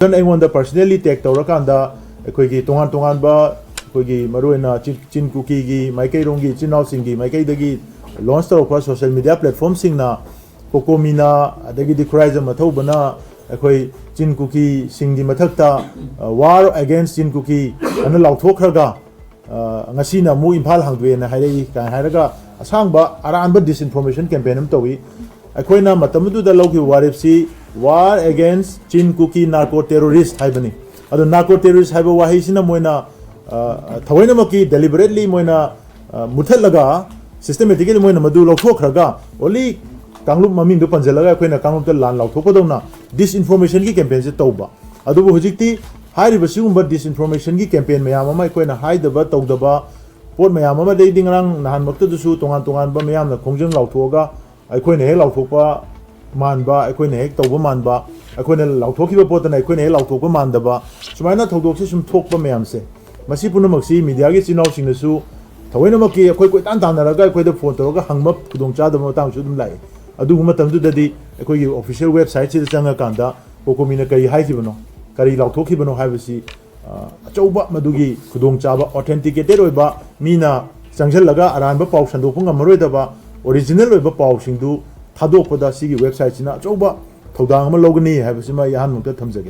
ꯑꯩꯉꯣꯟꯗ ꯄꯔꯁꯣꯅꯦꯜꯂꯤ ꯇꯦꯛ ꯇꯧꯔꯀꯥꯟꯗ ꯑꯩꯈꯣꯏꯒꯤ ꯇꯣꯉꯥꯟꯕ ꯑꯩꯈꯣꯏꯒꯤ ꯃꯔꯨꯑꯣꯏꯅ ꯆꯤꯟ ꯀꯨꯀꯤꯒꯤ ꯃꯥꯏꯀꯩꯔꯣꯝꯒꯤ ꯏꯆꯤꯟ ꯏꯅꯥꯎꯁꯤꯡꯒꯤ ꯃꯥꯏꯀꯩꯗꯒꯤ ꯂꯣꯟꯆ ꯇꯧꯔꯛꯄ ꯁꯣꯁꯤꯌꯦꯜ ꯃꯤꯗꯤꯌꯥ ꯄ꯭ꯂꯦꯠꯐꯣꯔꯝꯁꯤꯡꯅ ꯀꯣꯀꯣꯃꯤꯅ ꯑꯗꯒꯤꯗꯤ ꯈꯨꯔꯥꯏꯖꯝ ꯑꯊꯧꯕꯅ ꯑꯩꯈꯣꯏ ꯆꯤꯟ ꯀꯨꯀꯤꯁꯤꯡꯒꯤ ꯃꯊꯛꯇ ꯋꯥꯔ ꯑꯦꯒꯦꯟꯁ ꯆꯤꯟ ꯀꯨꯀꯤ ꯑꯅ ꯂꯥꯎꯊꯣꯛꯈ꯭ꯔꯒ ꯉꯁꯤꯅ ꯑꯃꯨꯛ ꯏꯝꯐꯥꯜ ꯍꯥꯡꯗꯣꯛꯑꯦꯅ ꯍꯥꯏꯔꯛꯏ ꯀꯥꯏꯅ ꯍꯥꯏꯔꯒ ꯑꯁꯥꯡꯕ ꯑꯔꯥꯟꯕ ꯗꯤꯁꯏꯟꯐꯣꯔꯃꯦꯁꯟ ꯀꯦꯝꯄꯦꯟ ꯑꯃ ꯇꯧꯏ ꯑꯩꯈꯣꯏꯅ ꯃꯇꯝꯗꯨꯗ ꯂꯧꯈꯤꯕ ꯋꯥꯔꯦꯞꯁꯤ ꯋꯥꯔ ꯑꯦꯒꯦꯟꯁ ꯆꯤꯟ ꯀꯨꯀꯤ नार्को टेररिस्ट हाइबनी अदो नार्को टेररिस्ट हाइबा वाहिसिना मोइना थवैनमकी डेलिबरेटली मोइना मुथलगा सिस्टमेटिकली मोइना मदु लौथोखरगा ओली कांगलुप ममिंग दो पंजलगा अखोइना कांगलुप द लान लौथोकदौना डिसइन्फॉर्मेशन की कैंपेन से तौबा अदुबु हुजिकती हाइरिबा सिगुंबा डिसइन्फॉर्मेशन की कैंपेन मयाम अमा अखोइना हाइदबा तौदबा पोट मयाम अमा दैदि ngrang nahan मक्तदुसु तोंगान तोंगान बा मयामना खोंजंग लौथोगा अखोइना हे लौथोकपा मानबा अखोइना हे तौबा मानबा अखोइना लौथोखिबा पोतना अखोइना हे लौथोकपा मानदबा सुमाइना थौदोकसे सुम थोकपा मयामसे मसी पुनमक्सी मीडियागी चिनाउसिंगनसु थवैनमकी अखोइ कोइतान तानरगा अखोइदा फोन तौरगा हंगमप खुदोंचादबा मतंगसु दुम लाई अदुगु मतमदुददी अखोइगी ऑफिशियल वेबसाइट सिदा चंगाकांदा कोकोमीना करी हाइखिबनो करी लौथोखिबनो हाइबसी अचौबा मदुगी खुदोंचाबा ऑथेंटिकेटेड ओइबा मीना चंगजलगा अरानबा पाउ संदोकपा ngमरोइदबा ओरिजिनल ओइबा पाउसिंदु थादोकपदा सिगी वेबसाइट सिना अचौबा थौदांग अमा लौगनी हाइबसिमा याहान मुक्ता थमजगे।